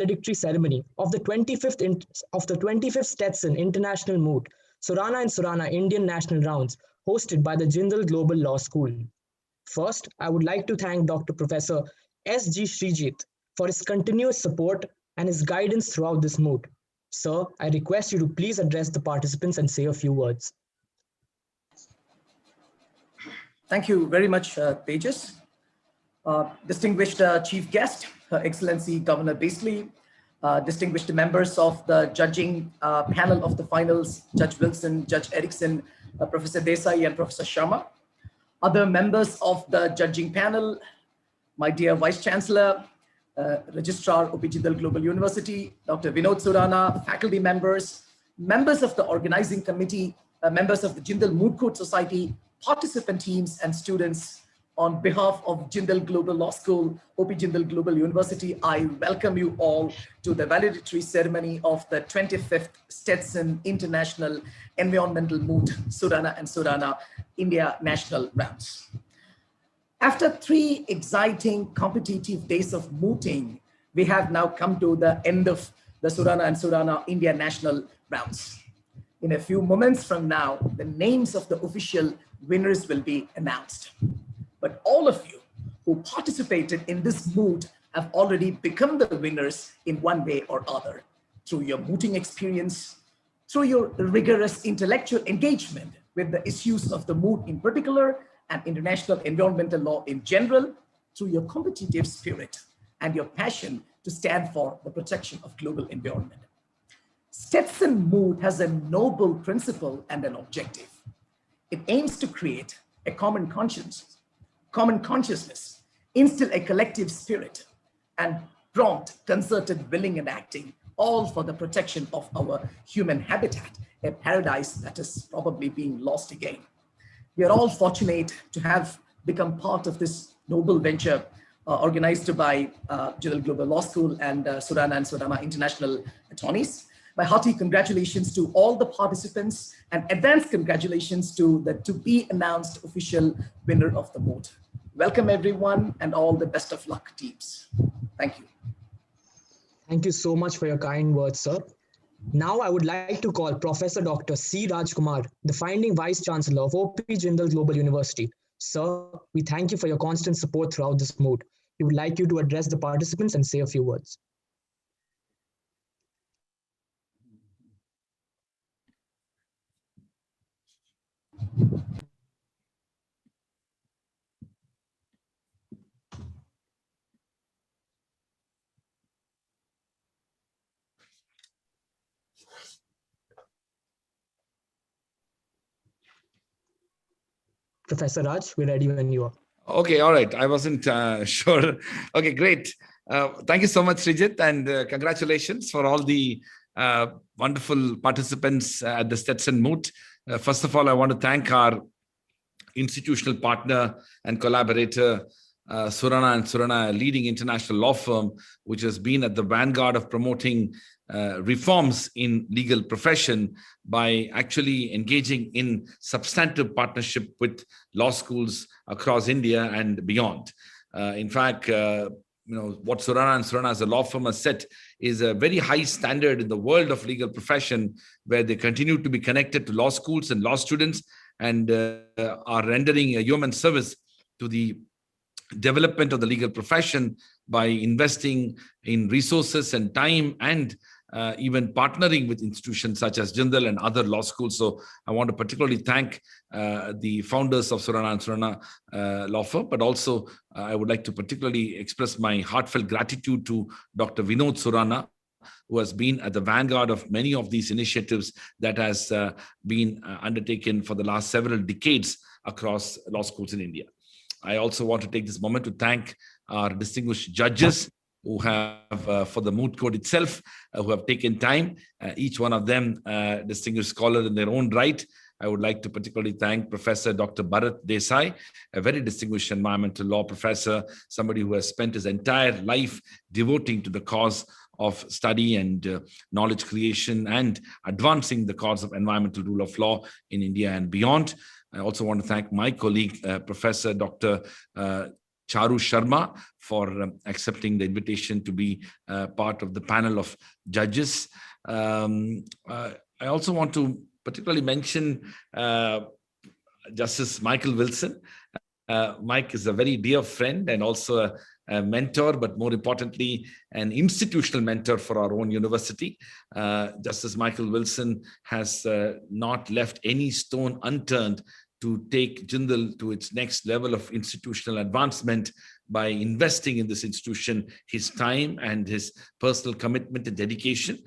valedictory ceremony of the 25th Stetson International Moot, Surana and Surana Indian National Rounds, hosted by the Jindal Global Law School. First, I would like to thank Dr. Professor S.G. Srijit for his continuous support and his guidance throughout this moot. Sir, I request you to please address the participants and say a few words. Thank you very much, Tejas. Distinguished Chief Guest, Her Excellency Governor Beasley, distinguished members of the judging panel of the finals, Judge Wilson, Judge Erickson, Professor Desai and Professor Sharma, other members of the judging panel, my dear Vice Chancellor, Registrar of Jindal Global University, Dr. Vinod Surana, faculty members, members of the organizing committee, members of the Jindal Moot Court Society, participant teams and students. On behalf of Jindal Global Law School, OP Jindal Global University, I welcome you all to the valedictory ceremony of the 25th Stetson International Environmental Moot, Surana and Surana India National Rounds. After 3 exciting competitive days of mooting, we have now come to the end of the Surana and Surana India National Rounds. In a few moments from now, the names of the official winners will be announced. But all of you who participated in this moot have already become the winners in one way or other, through your mooting experience, through your rigorous intellectual engagement with the issues of the moot in particular, and international environmental law in general, through your competitive spirit and your passion to stand for the protection of global environment. Stetson Moot has a noble principle and an objective. It aims to create a common consciousness, instill a collective spirit, and prompt concerted willing and acting, all for the protection of our human habitat, a paradise that is probably being lost again. We are all fortunate to have become part of this noble venture organized by Jindal Global Law School and Surana International Attorneys. My hearty congratulations to all the participants and advanced congratulations to the to-be-announced official winner of the moot. Welcome everyone and all the best of luck teams. Thank you. Thank you so much for your kind words, sir. Now I would like to call Professor Dr. C. Rajkumar, the founding Vice Chancellor of OP Jindal Global University. Sir, we thank you for your constant support throughout this moot. We would like you to address the participants and say a few words. Professor Raj, we're ready when you are. Okay, all right. I wasn't sure. Okay, great. Thank you so much, Srijit, and congratulations for all the wonderful participants at the Stetson Moot. First of all, I want to thank our institutional partner and collaborator, Surana and Surana, a leading international law firm, which has been at the vanguard of promoting reforms in legal profession by actually engaging in substantive partnership with law schools across India and beyond. In fact, what Surana and Surana as a law firm has set is a very high standard in the world of legal profession, where they continue to be connected to law schools and law students and are rendering a human service to the development of the legal profession by investing in resources and time and even partnering with institutions such as Jindal and other law schools. So I want to particularly thank the founders of Surana and Surana law firm, but also I would like to particularly express my heartfelt gratitude to Dr. Vinod Surana, who has been at the vanguard of many of these initiatives that has been undertaken for the last several decades across law schools in India. I also want to take this moment to thank our distinguished judges who have, for the moot court itself, who have taken time, each one of them distinguished scholar in their own right. I would like to particularly thank Professor Dr. Bharat Desai, a very distinguished environmental law professor, somebody who has spent his entire life devoting to the cause of study and knowledge creation and advancing the cause of environmental rule of law in India and beyond. I also want to thank my colleague, Professor Dr. Charu Sharma for accepting the invitation to be part of the panel of judges. I also want to particularly mention Justice Michael Wilson. Mike is a very dear friend and also a mentor, but more importantly, an institutional mentor for our own university. Justice Michael Wilson has not left any stone unturned to take Jindal to its next level of institutional advancement by investing in this institution, his time and his personal commitment and dedication.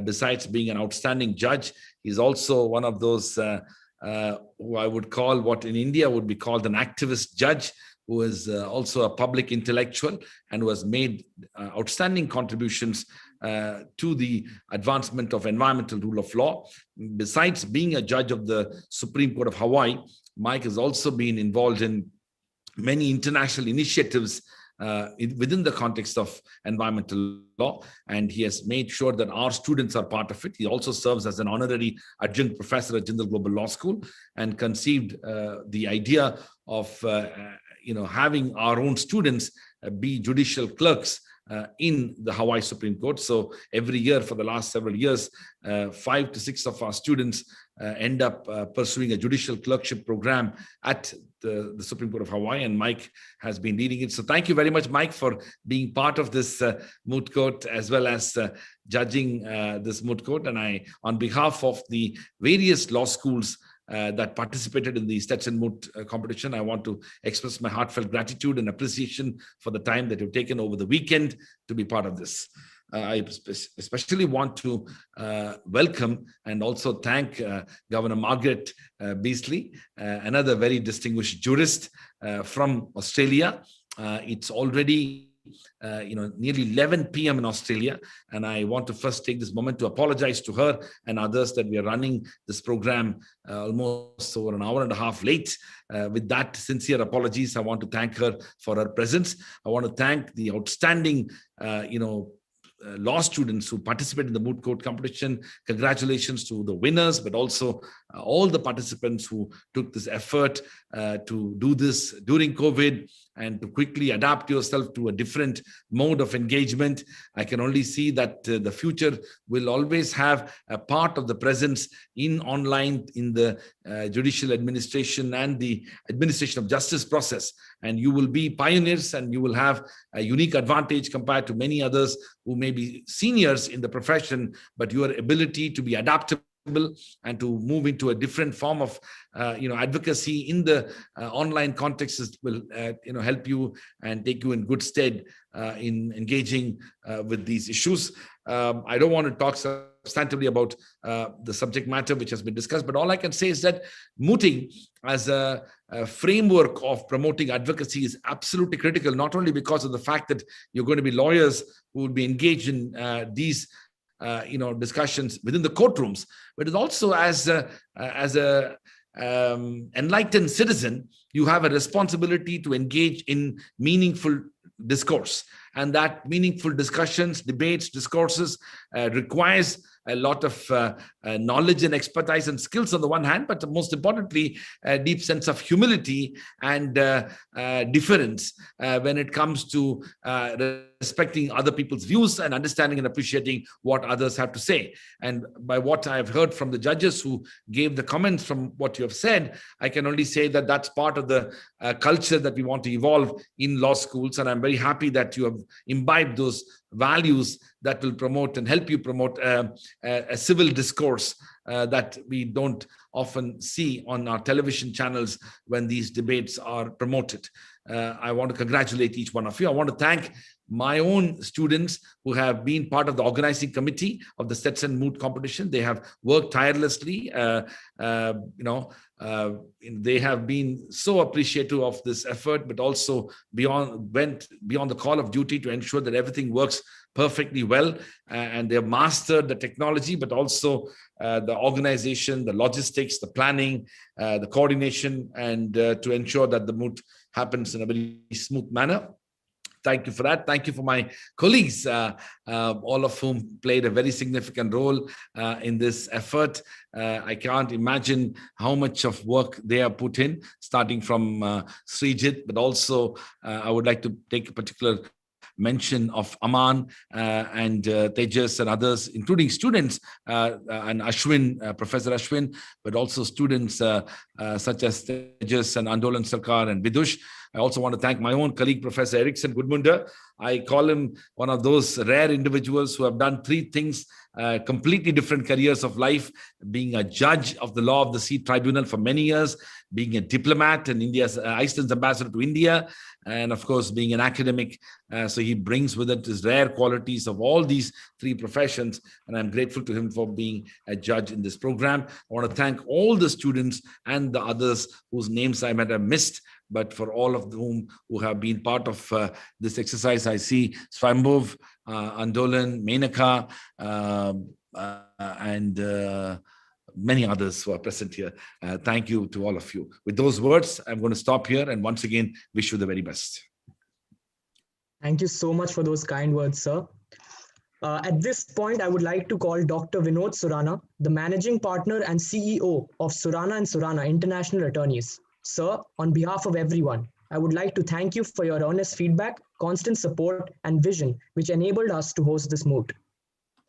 Besides being an outstanding judge, he's also one of those who I would call what in India would be called an activist judge, who is also a public intellectual and who has made outstanding contributions to the advancement of environmental rule of law. Besides being a judge of the Supreme Court of Hawaii, Mike has also been involved in many international initiatives within the context of environmental law, and he has made sure that our students are part of it. He also serves as an honorary adjunct professor at Jindal Global Law School and conceived the idea of having our own students be judicial clerks in the Hawaii Supreme Court. So every year for the last several years, 5 to 6 of our students end up pursuing a judicial clerkship program at the Supreme Court of Hawaii, and Mike has been leading it. So thank you very much, Mike, for being part of this moot court as well as judging this moot court. And I, on behalf of the various law schools that participated in the Stetson Moot competition, I want to express my heartfelt gratitude and appreciation for the time that you've taken over the weekend to be part of this. I especially want to welcome and also thank Governor Margaret Beasley, another very distinguished jurist from Australia. It's already nearly 11 p.m. in Australia, and I want to first take this moment to apologize to her and others that we are running this program almost over an hour and a half late. With that sincere apologies, I want to thank her for her presence. I want to thank the outstanding law students who participated in the moot court competition. Congratulations to the winners, but also all the participants who took this effort to do this during COVID and to quickly adapt yourself to a different mode of engagement. I can only see that the future will always have a part of the presence in online in the judicial administration and the administration of justice process. And you will be pioneers and you will have a unique advantage compared to many others who may be seniors in the profession, but your ability to be adaptable and to move into a different form of advocacy in the online context will help you and take you in good stead in engaging with these issues. I don't want to talk substantively about the subject matter which has been discussed, but all I can say is that mooting as a framework of promoting advocacy is absolutely critical, not only because of the fact that you're going to be lawyers who will be engaged in these discussions within the courtrooms, but it's also as a enlightened citizen, you have a responsibility to engage in meaningful discourse, and that meaningful discussions, debates, discourses requires a lot of knowledge and expertise and skills on the one hand, but most importantly, a deep sense of humility and deference when it comes to respecting other people's views and understanding and appreciating what others have to say. And by what I've heard from the judges who gave the comments from what you have said, I can only say that that's part of the culture that we want to evolve in law schools. And I'm very happy that you have imbibed those values that will promote and help you promote a civil discourse that we don't often see on our television channels when these debates are promoted. I want to congratulate each one of you. I want to thank my own students who have been part of the organizing committee of the Stetson Moot competition. They have worked tirelessly. They have been so appreciative of this effort, but also went beyond the call of duty to ensure that everything works perfectly well. And they have mastered the technology, but also the organization, the logistics, the planning, the coordination, and to ensure that the moot happens in a very smooth manner. Thank you for that. Thank you for my colleagues, all of whom played a very significant role in this effort. I can't imagine how much of work they have put in, starting from Srijit, but also I would like to take a particular mention of Aman and Tejas and others, including students and Ashwin, Professor Ashwin, but also students such as Tejas and Andolan Sarkar and Vidush. I also want to thank my own colleague, Professor Erickson Gudmunda. I call him one of those rare individuals who have done three things, completely different careers of life: being a judge of the Law of the Sea Tribunal for many years, being a diplomat and India's Iceland's ambassador to India, and of course being an academic. So he brings with it his rare qualities of all these three professions, and I'm grateful to him for being a judge in this program. I want to thank all the students and the others whose names I might have missed, but for all of whom who have been part of this exercise. I see Swambhuv, Andolan, Menaka, and many others who are present here. Thank you to all of you. With those words, I'm going to stop here and once again wish you the very best. Thank you so much for those kind words, sir. At this point, I would like to call Dr. Vinod Surana, the Managing Partner and CEO of Surana & Surana International Attorneys. Sir, on behalf of everyone, I would like to thank you for your honest feedback, constant support, and vision, which enabled us to host this moot.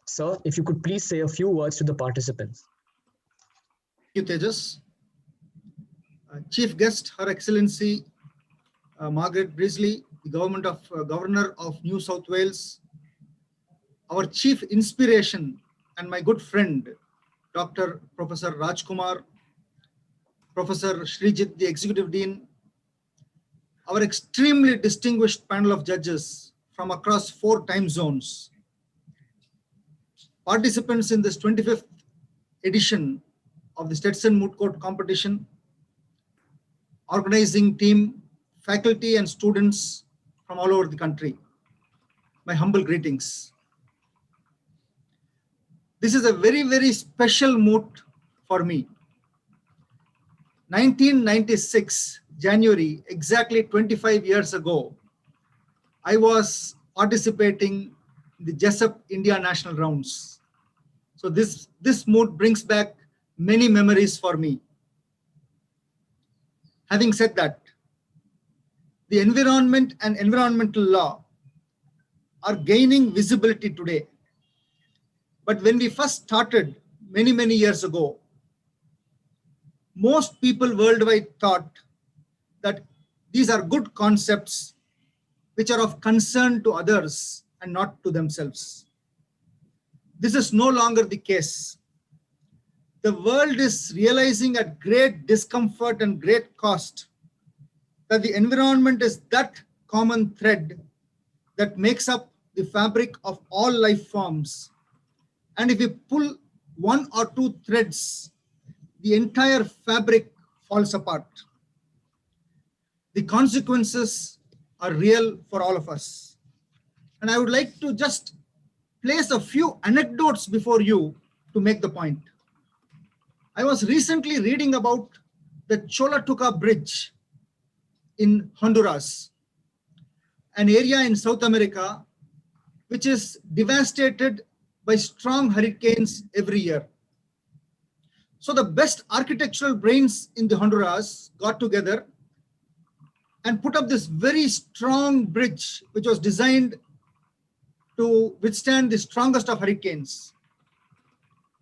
Sir, if you could please say a few words to the participants. Thank you, Tejas. Chief guest, Her Excellency Margaret Beasley, the Governor of New South Wales, our chief inspiration and my good friend, Dr. Professor Rajkumar, Professor Srijit, the Executive Dean, our extremely distinguished panel of judges from across 4 time zones, participants in this 25th edition of the Stetson Moot Court competition, organizing team, faculty and students from all over the country. My humble greetings. This is a very, very special moot for me. 1996, January, exactly 25 years ago, I was participating in the Jessup India National Rounds. So this moot brings back many memories for me. Having said that, the environment and environmental law are gaining visibility today. But when we first started many, many years ago, most people worldwide thought that these are good concepts which are of concern to others and not to themselves. This is no longer the case. The world is realizing at great discomfort and great cost that the environment is that common thread that makes up the fabric of all life forms. And if you pull 1 or 2 threads, the entire fabric falls apart. The consequences are real for all of us. And I would like to just place a few anecdotes before you to make the point. I was recently reading about the Cholatuka Bridge in Honduras, an area in South America which is devastated by strong hurricanes every year. So the best architectural brains in the Honduras got together and put up this very strong bridge, which was designed to withstand the strongest of hurricanes.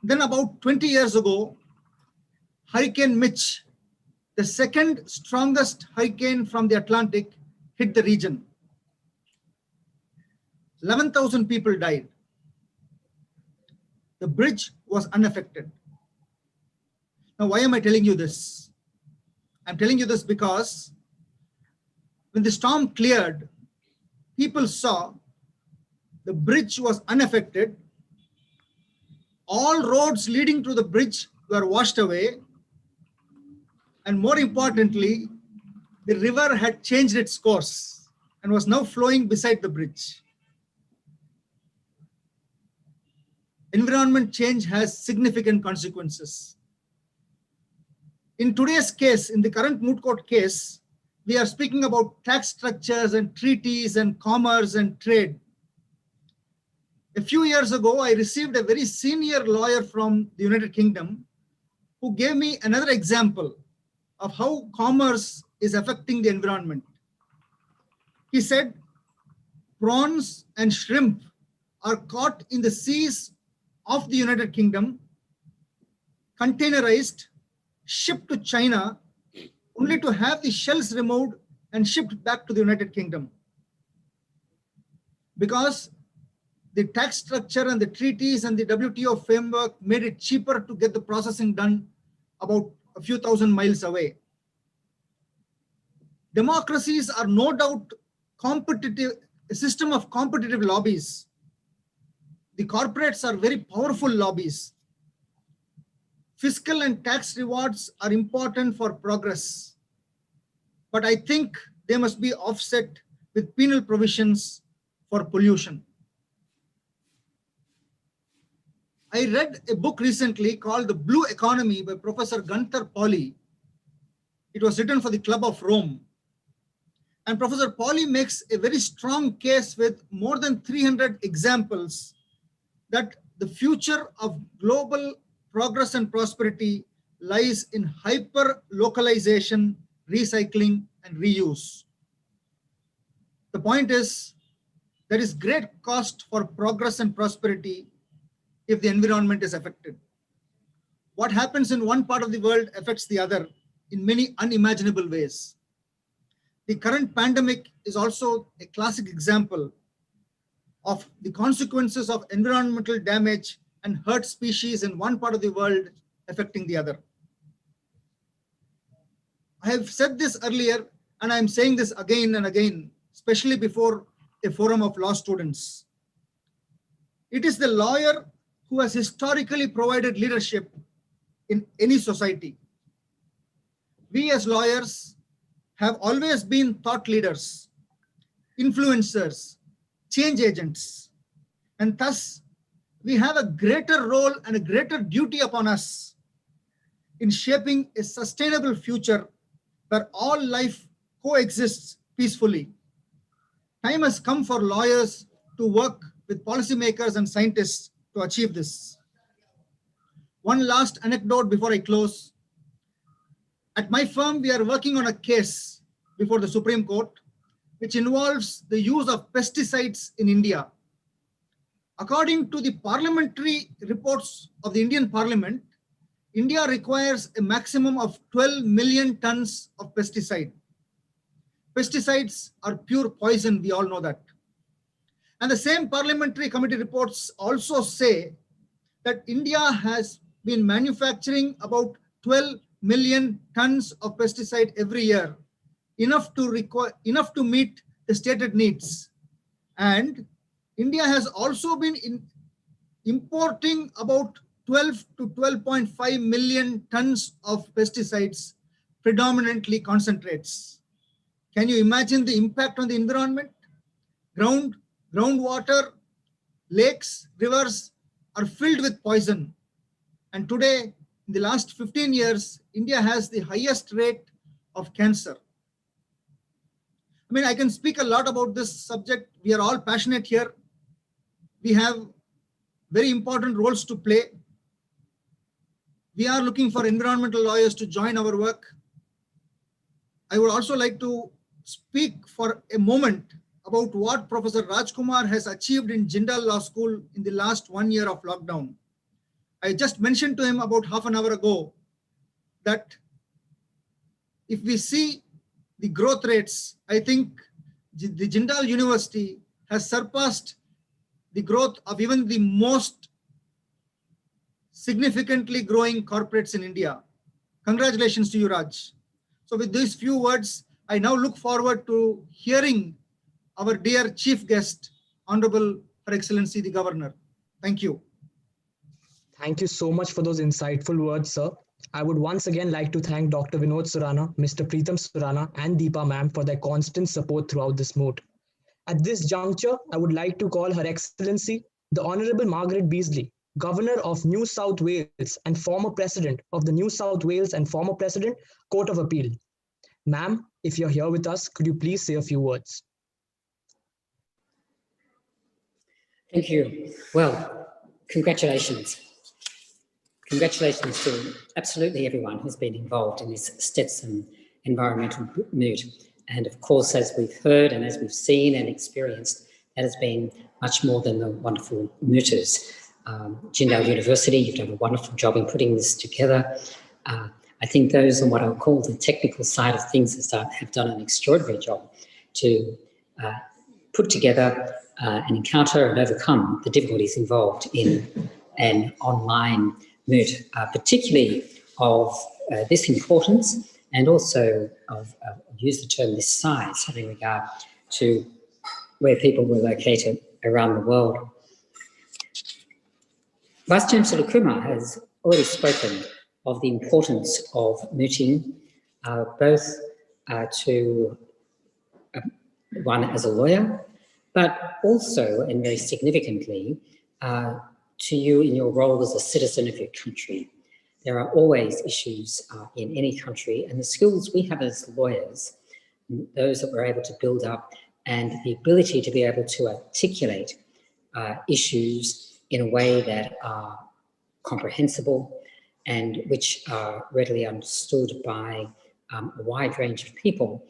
Then about 20 years ago, Hurricane Mitch, the second strongest hurricane from the Atlantic, hit the region. 11,000 people died. The bridge was unaffected. Now, why am I telling you this? I'm telling you this because when the storm cleared, people saw the bridge was unaffected. All roads leading to the bridge were washed away. And more importantly, the river had changed its course and was now flowing beside the bridge. Environment change has significant consequences. In today's case, in the current moot court case, we are speaking about tax structures and treaties and commerce and trade. A few years ago, I received a very senior lawyer from the United Kingdom who gave me another example of how commerce is affecting the environment. He said, prawns and shrimp are caught in the seas of the United Kingdom, containerized, shipped to China, only to have the shells removed and shipped back to the United Kingdom. Because the tax structure and the treaties and the WTO framework made it cheaper to get the processing done about a few thousand miles away. Democracies are no doubt a system of competitive lobbies. The corporates are very powerful lobbies. Fiscal and tax rewards are important for progress, but I think they must be offset with penal provisions for pollution. I read a book recently called The Blue Economy by Professor Gunther Pauli. It was written for the Club of Rome. And Professor Pauli makes a very strong case with more than 300 examples that the future of global progress and prosperity lies in hyper-localization, recycling, and reuse. The point is, there is great cost for progress and prosperity if the environment is affected. What happens in one part of the world affects the other in many unimaginable ways. The current pandemic is also a classic example of the consequences of environmental damage and hurt species in one part of the world affecting the other. I have said this earlier, and I'm saying this again and again, especially before a forum of law students. It is the lawyer who has historically provided leadership in any society. We as lawyers have always been thought leaders, influencers, change agents, and thus we have a greater role and a greater duty upon us in shaping a sustainable future where all life coexists peacefully. Time has come for lawyers to work with policymakers and scientists to achieve this. One last anecdote before I close. At my firm, we are working on a case before the Supreme Court, which involves the use of pesticides in India. According to the parliamentary reports of the Indian Parliament, India requires a maximum of 12 million tons of pesticide. Pesticides are pure poison, we all know that. And the same parliamentary committee reports also say that India has been manufacturing about 12 million tons of pesticide every year, enough to meet the stated needs. And India has also been importing about 12 to 12.5 million tons of pesticides, predominantly concentrates. Can you imagine the impact on the environment? Groundwater, lakes, rivers are filled with poison. And today, in the last 15 years, India has the highest rate of cancer. I mean, I can speak a lot about this subject. We are all passionate here. We have very important roles to play. We are looking for environmental lawyers to join our work. I would also like to speak for a moment about what Professor Rajkumar has achieved in Jindal Law School in the last 1 year of lockdown. I just mentioned to him about half an hour ago that if we see the growth rates, I think the Jindal University has surpassed the growth of even the most significantly growing corporates in India. Congratulations to you, Raj. So with these few words, I now look forward to hearing our dear chief guest, Honorable Her Excellency the Governor. Thank you. Thank you so much for those insightful words, sir. I would once again like to thank Dr. Vinod Surana, Mr. Preetham Surana, and Deepa ma'am for their constant support throughout this moot. At this juncture, I would like to call Her Excellency, the Honorable Margaret Beasley, Governor of New South Wales and former President of the New South Wales and former President, Court of Appeal. Ma'am, If you're here with us, could you please say a few words? Thank you. Well, congratulations. Congratulations to absolutely everyone who's been involved in this Stetson environmental moot. And of course, as we've heard and as we've seen and experienced, that has been much more than the wonderful mooters. Jindal University, you've done a wonderful job in putting this together. I think those on what I'll call the technical side of things have done an extraordinary job to put together and encounter and overcome the difficulties involved in an online moot, particularly of this importance and also of, use the term, this size, having regard to where people were located around the world. Vice Chancellor Kumar has already spoken of the importance of mooting, both to one as a lawyer, but also, and very significantly, to you in your role as a citizen of your country. There are always issues in any country, and the skills we have as lawyers, those that we're able to build up, and the ability to be able to articulate issues in a way that are comprehensible and which are readily understood by a wide range of people,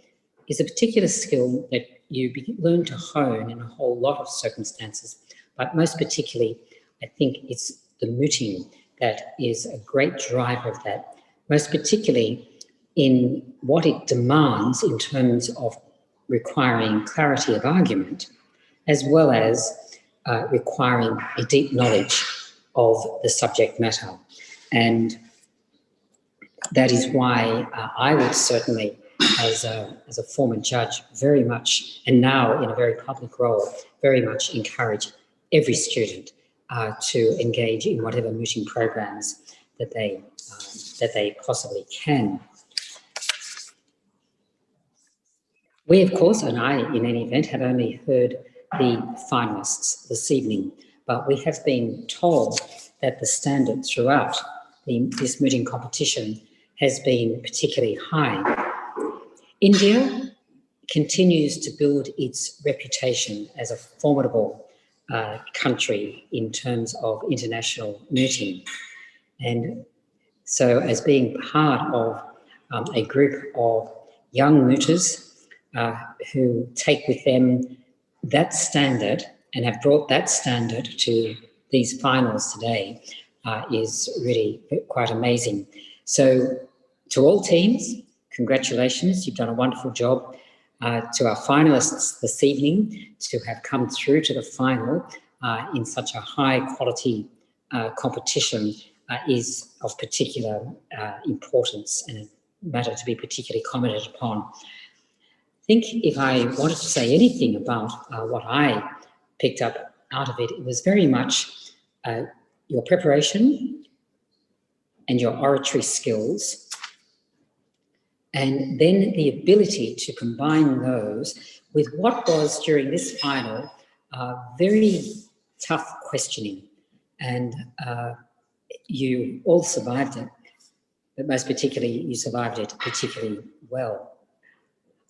is a particular skill that you learn to hone in a whole lot of circumstances. But most particularly, I think it's the mooting that is a great driver of that, most particularly in what it demands in terms of requiring clarity of argument, as well as requiring a deep knowledge of the subject matter. And that is why I would certainly, as a former judge, very much, and now in a very public role, very much encourage every student to engage in whatever mooting programs that they possibly can. We, of course, and I, in any event, have only heard the finalists this evening, but we have been told that the standard throughout this mooting competition has been particularly high. India continues to build its reputation as a formidable country in terms of international mooting. And so as being part of a group of young mooters who take with them that standard and have brought that standard to these finals today is really quite amazing. So to all teams, congratulations, you've done a wonderful job. To our finalists this evening, to have come through to the final in such a high quality competition is of particular importance and a matter to be particularly commented upon. I think if I wanted to say anything about what I picked up out of it, it was very much your preparation and your oratory skills, and then the ability to combine those with what was, during this final, very tough questioning. And you all survived it, but most particularly, you survived it particularly well.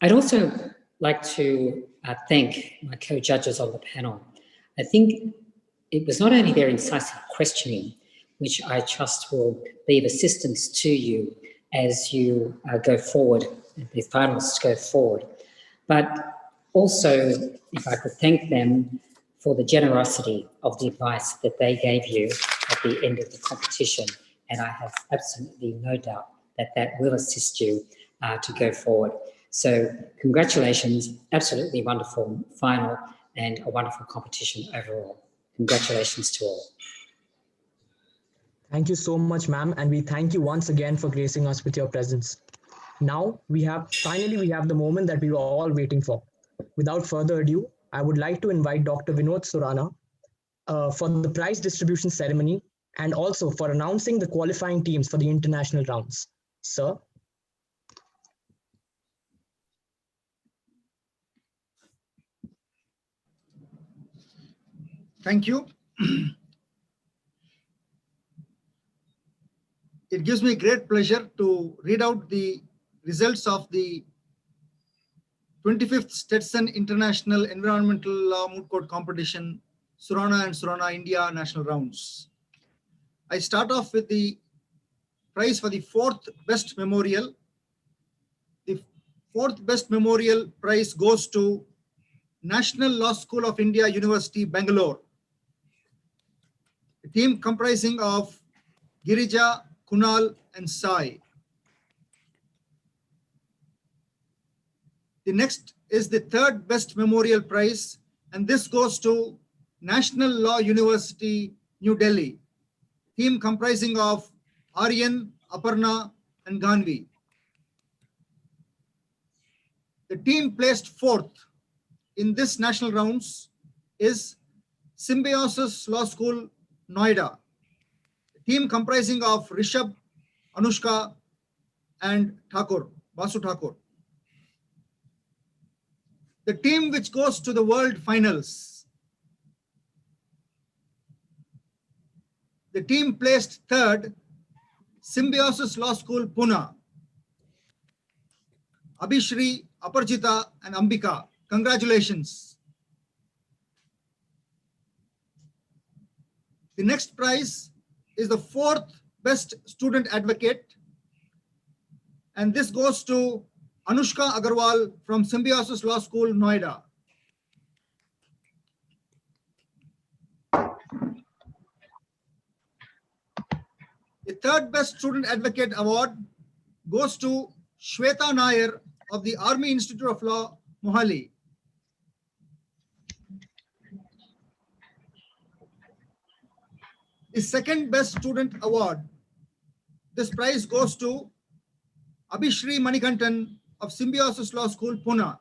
I'd also like to thank my co-judges on the panel. I think it was not only their incisive questioning, which I trust will be of assistance to you as you go forward, the finalists go forward, but also, if I could thank them for the generosity of the advice that they gave you at the end of the competition. And I have absolutely no doubt that that will assist you to go forward. So congratulations, absolutely wonderful final and a wonderful competition overall. Congratulations to all. Thank you so much, ma'am, and we thank you once again for gracing us with your presence. Now finally we have the moment that we were all waiting for. Without further ado, I would like to invite Dr. Vinod Surana for the prize distribution ceremony and also for announcing the qualifying teams for the international rounds. Sir. Thank you. It gives me great pleasure to read out the results of the 25th Stetson International Environmental Law Moot Court Competition, Surana and Surana India National Rounds. I start off with the prize for the 4th Best Memorial. The 4th Best Memorial prize goes to National Law School of India, University, Bangalore. A team comprising of Girija, Kunal, and Sai. The next is the 3rd Best Memorial Prize, and this goes to National Law University, New Delhi. Team comprising of Aryan, Aparna, and Ganvi. The team placed 4th in this national rounds is Symbiosis Law School, Noida. Team comprising of Rishabh, Anushka, and Thakur, Basu Thakur. The team which goes to the World Finals. The team placed 3rd, Symbiosis Law School, Pune. Abhishri, Aparjita, and Ambika. Congratulations. The next prize is the 4th Best Student Advocate, and this goes to Anushka Agarwal from Symbiosis Law School, Noida. The 3rd Best Student Advocate Award goes to Shweta Nair of the Army Institute of Law, Mohali. The 2nd Best Student Award, this prize goes to Abhishri Manikantan of Symbiosis Law School, Pune.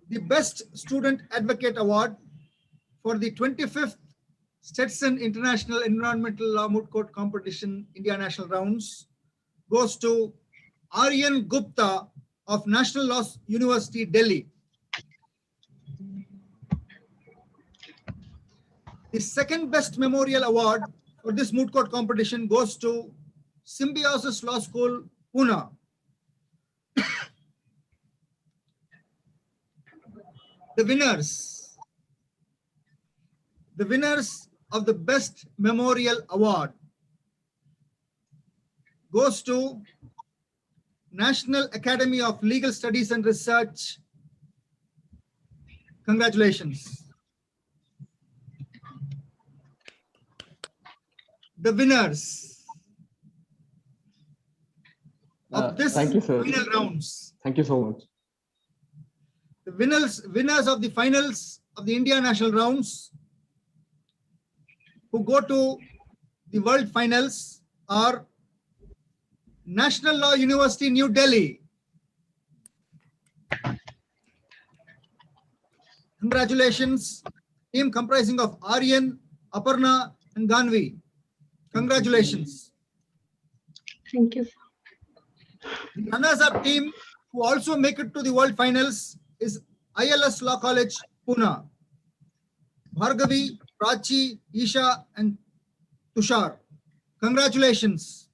The Best Student Advocate Award for the 25th Stetson International Environmental Law Moot Court Competition, India National Rounds, goes to Aryan Gupta of National Law University, Delhi. The 2nd Best Memorial Award for this moot court competition goes to Symbiosis Law School, Pune. The winners of the Best Memorial Award goes to National Academy of Legal Studies and Research. Congratulations. The winners of this thank you, sir. final rounds. Thank you so much. The winners of the finals of the India National Rounds who go to the World Finals are National Law University, New Delhi. Congratulations. Team comprising of Aryan, Aparna, and Ganvi. Congratulations. Thank you. The runners-up team who also make it to the World Finals is ILS Law College, Pune. Bhargavi, Prachi, Isha, and Tushar. Congratulations.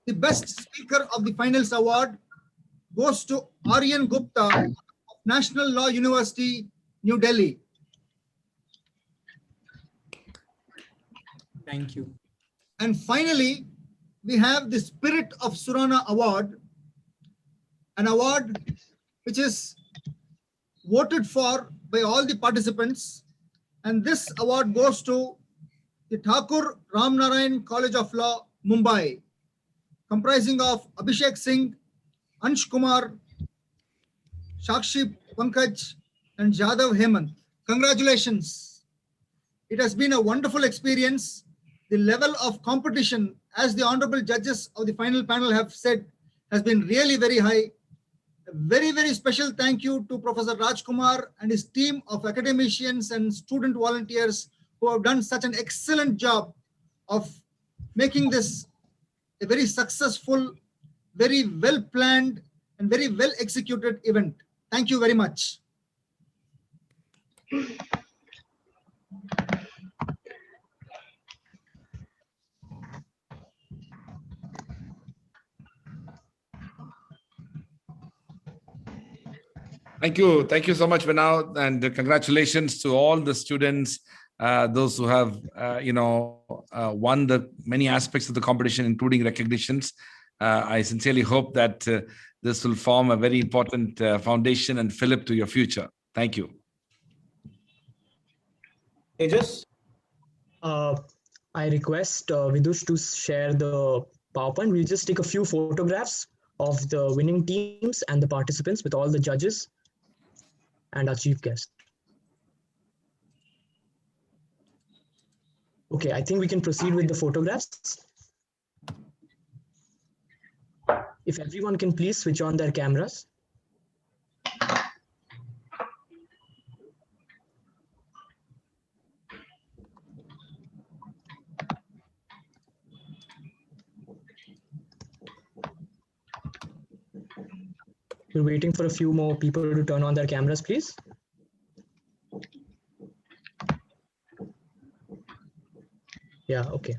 The Best Speaker of the Finals Award goes to Aryan Gupta of National Law University, New Delhi. Thank you. And finally, we have the Spirit of Surana Award, an award which is voted for by all the participants. And this award goes to the Thakur Ramnarayan College of Law, Mumbai, comprising of Abhishek Singh, Ansh Kumar, Shakshi Pankaj, and Jadav Hemant. Congratulations. It has been a wonderful experience. The level of competition, as the honorable judges of the final panel have said, has been really very high. A very, very special thank you to Professor Rajkumar and his team of academicians and student volunteers who have done such an excellent job of making this a very successful, very well planned, and very well executed event. Thank you very much. Thank you so much, Vinod, and congratulations to all the students, those who have, won the many aspects of the competition, including recognitions. I sincerely hope that this will form a very important foundation and fillip to your future. Thank you. Tejas? I request Vidush to share the PowerPoint. We'll just take a few photographs of the winning teams and the participants with all the judges and our chief guest. Okay, I think we can proceed with the photographs. If everyone can please switch on their cameras. We're waiting for a few more people to turn on their cameras, please. Yeah, okay.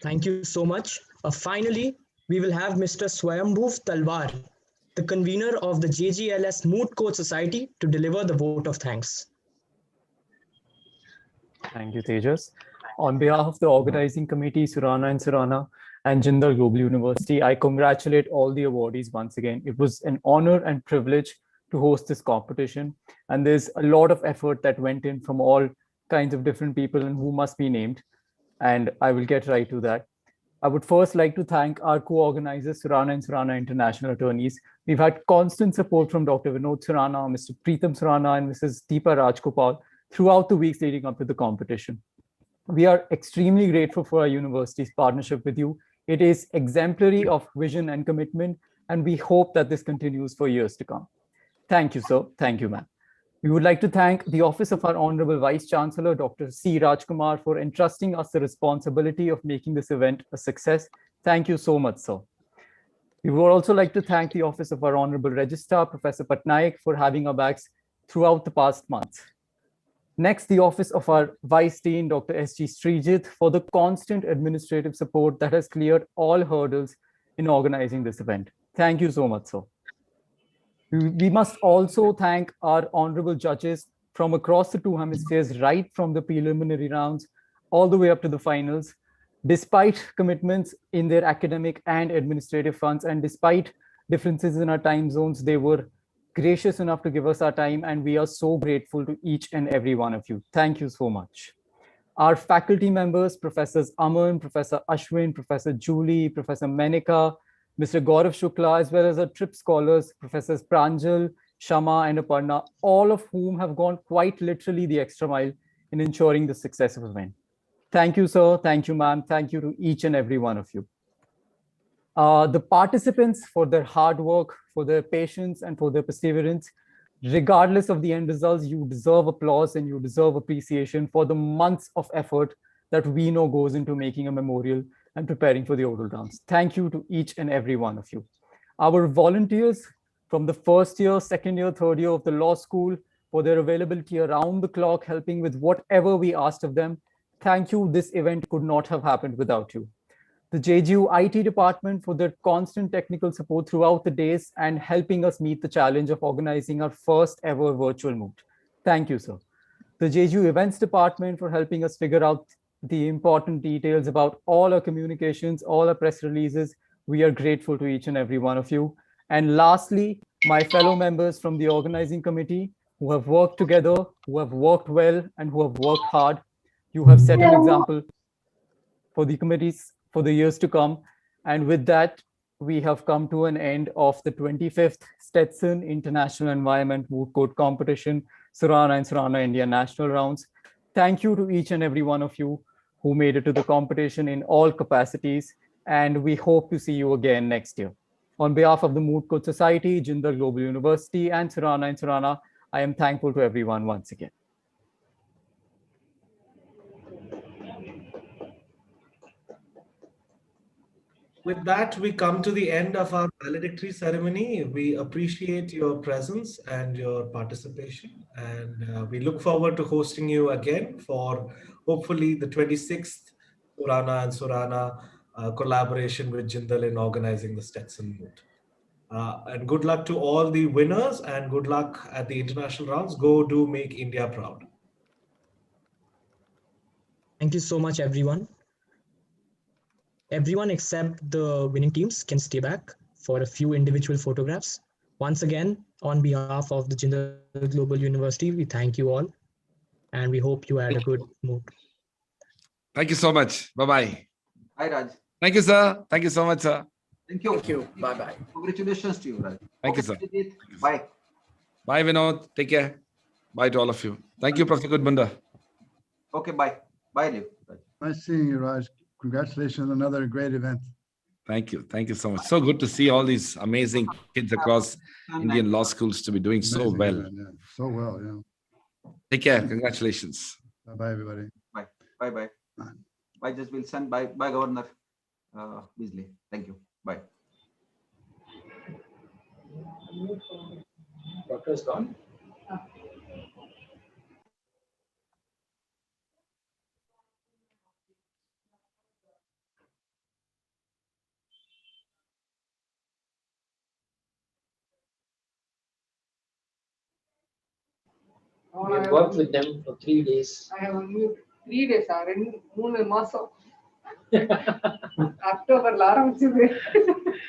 Thank you so much. Finally, we will have Mr. Swayambhuv Talwar, the convener of the JGLS Moot Court Society, to deliver the vote of thanks. Thank you, Tejas. On behalf of the organizing committee, Surana and Jindal Global University, I congratulate all the awardees once again. It was an honor and privilege to host this competition. And there's a lot of effort that went in from all kinds of different people and who must be named. And I will get right to that. I would first like to thank our co-organizers, Surana International Attorneys. We've had constant support from Dr. Vinod Surana, Mr. Preetham Surana, and Mrs. Deepa Rajgopal throughout the weeks leading up to the competition. We are extremely grateful for our university's partnership with you. It is exemplary of vision and commitment, and we hope that this continues for years to come. Thank you, sir. Thank you, ma'am. We would like to thank the Office of our Honorable Vice Chancellor, Dr. C. Rajkumar, for entrusting us the responsibility of making this event a success. Thank you so much, sir. We would also like to thank the Office of our Honorable Registrar, Professor Patnaik, for having our backs throughout the past months. Next, the Office of our Vice Dean, Dr. S.G. Srijit, for the constant administrative support that has cleared all hurdles in organizing this event. Thank you so much, sir. We must also thank our honorable judges from across the two hemispheres, right from the preliminary rounds all the way up to the finals. Despite commitments in their academic and administrative fronts, and despite differences in our time zones, they were gracious enough to give us our time, and we are so grateful to each and every one of you. Thank you so much. Our faculty members, Professors Aman, Professor Ashwin, Professor Julie, Professor Menika, Mr. Gaurav Shukla, as well as our trip scholars, Professors Pranjal, Shama, and Aparna, all of whom have gone quite literally the extra mile in ensuring the success of the event. Thank you, sir. Thank you, ma'am. Thank you to each and every one of you. The participants, for their hard work, for their patience, and for their perseverance. Regardless of the end results, you deserve applause and you deserve appreciation for the months of effort that we know goes into making a memorial and preparing for the oral rounds. Thank you to each and every one of you. Our volunteers from the first year, second year, third year of the law school, for their availability around the clock, helping with whatever we asked of them. Thank you. This event could not have happened without you. The JGU IT department for their constant technical support throughout the days and helping us meet the challenge of organizing our first ever virtual moot. Thank you, sir. The JGU events department for helping us figure out the important details about all our communications, all our press releases. We are grateful to each and every one of you. And lastly, my fellow members from the organizing committee who have worked together, who have worked well, and who have worked hard. You have set an example for the committees for the years to come. And with that, we have come to an end of the 25th Stetson International Environment Moot Court Competition, Surana and Surana India National Rounds. Thank you to each and every one of you who made it to the competition in all capacities. And we hope to see you again next year. On behalf of the Moot Court Society, Jindal Global University, and Surana, I am thankful to everyone once again. With that, we come to the end of our valedictory ceremony. We appreciate your presence and your participation, and we look forward to hosting you again for hopefully the 26th Surana and Surana collaboration with Jindal in organizing the Stetson Moot. And good luck to all the winners and good luck at the international rounds. Go do make India proud. Thank you so much, everyone. Everyone except the winning teams can stay back for a few individual photographs. Once again, on behalf of the Jindal Global University, we thank you all and we hope you had a good mood. Thank you so much. Bye-bye. Hi, Raj. Thank you, sir. Thank you so much, sir. Thank you. Thank you. Bye-bye. Congratulations to you, Raj. Thank you, Okay, sir. Srijit. Bye. Bye, Vinod. Take care. Bye to all of you. Thank you, Professor Gudmunda. Okay, bye. Bye, Liv. Nice seeing you, Raj. Congratulations on another great event. Thank you. Thank you so much. So good to see all these amazing kids across Indian law schools to be doing so Amazing well. event, yeah. So well, yeah. Take care. Congratulations. Bye-bye, everybody. Bye. Bye-bye. Bye, Judge Wilson. Bye, bye, Governor Beasley. Thank you. Bye. Doctor's gone. We have worked with them for 3 days. I have only 3 days, sir. In 3 months. October,